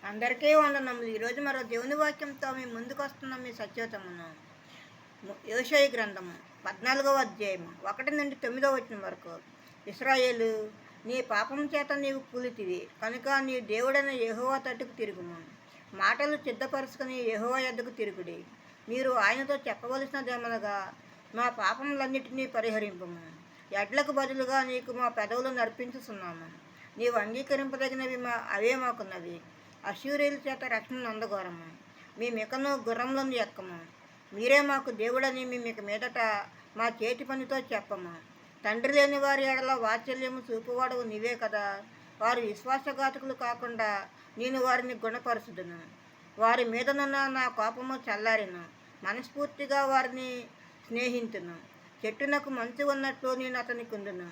అందరికీ వందనములు. ఈరోజు మరో దేవుని వాక్యంతో మీ ముందుకు వస్తున్నాం. మీ సత్యోతమును యోషయ గ్రంథము 14వ అధ్యాయము 1 నుండి 9వ వచనం వరకు. ఇశ్రాయేలు, నీ పాపం చేత నీవు కూలితివి కనుక నీ దేవుడైన యెహోవా తట్టుకు తిరుగుము. మాటలు సిద్ధపరుచుకొని యెహోవా యొద్దకు తిరుగుడి. మీరు ఆయనతో చెప్పవలసినదేమనగా, మా పాపములన్నిటినీ పరిహరింపము. ఎడ్లకు బదులుగా నీకు మా పెదవులను అర్పించుచున్నాము. నీవు అంగీకరింపదగినవి అవే మాకున్నవి. అశ్షూరీయుల చేత రక్షణ నందగోరము. మేమికను గుర్రములను ఎక్కము. మీరే మాకు దేవుడని మేమిక మీదట మా చేతి పనితో చెప్పము. తండ్రి లేని వారి ఎడల వాత్సల్యము చూపువాడవు నీవే కదా. వారు విశ్వాసఘాతకులు కాకుండా నేను వారిని గుణపరుచుదును. వారి మీదనున్న నా కోపము చల్లారిను. మనస్ఫూర్తిగా వారిని స్నేహితును. చెట్టునకు మంచు ఉన్నట్లు నేను అతని కుందును.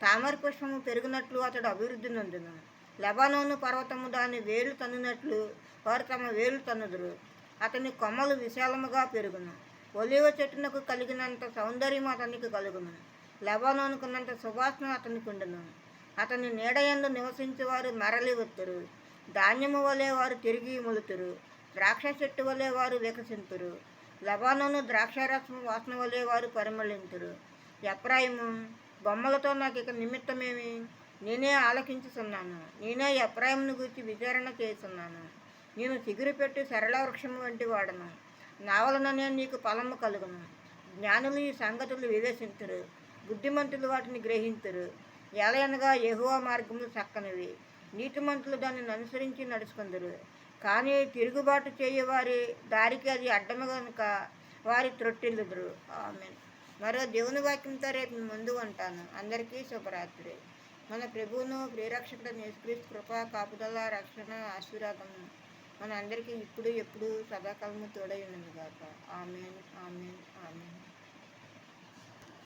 తామర పుష్పము పెరిగినట్లు అతడు అభివృద్ధి నొందును. లెబానోను పర్వతము దాని వేలు తన్నునట్లు వారు తమ వేలు తన్నుదురు. అతని కొమ్మలు విశాలముగా పెరుగును. ఒలీవ చెట్టునకు కలిగినంత సౌందర్యం అతనికి కలుగును. లెబానోనుకున్నంత సువాసన అతనికి ఉండును. అతని నీడయందు నివసించేవారు మరలి వత్తురు. ధాన్యము వలె వారు తిరిగి మొలుతురు. ద్రాక్ష చెట్టు వలె వారు వికసింతురు. లెబానోను ద్రాక్షారసం వాసన వలె వారు పరిమళింతురు. ఎఫ్రాయిము, బొమ్మలతో నాకు ఇక నిమిత్తమేమి? నేనే ఆలకించుచున్నాను. నేనే ఎఫ్రాయిమును గురించి విచారణ చేస్తున్నాను. నేను చిగురు పెట్టి సరళ వృక్షము వంటి వాడను. నా వలననే నీకు ఫలము కలుగును. జ్ఞానులు ఈ సంగతులు వివేచింతురు. బుద్ధిమంతులు వాటిని గ్రహింతురు. ఎలయనగా యెహోవా మార్గములు చక్కనివి. నీతిమంతులు దానిని అనుసరించి నడుచుకుందరు. కానీ తిరుగుబాటు చేయవారి దారికి అది అడ్డము కనుక వారి త్రొట్టిల్లుదురు. ఆమేన్. మరో దేవుని వాక్యంతో రేపు ముందు ఉంటాను. అందరికీ శుభరాత్రి. మన ప్రభువును ప్రియరక్షకుడైన యేసుక్రీస్తు కృప, కాపుదల, రక్షణ, ఆశీర్వాదము మన అందరికీ ఇప్పుడు ఎప్పుడు సదాకాలము తోడై ఉన్నది గాక. ఆమేన్, ఆమేన్, ఆమేన్.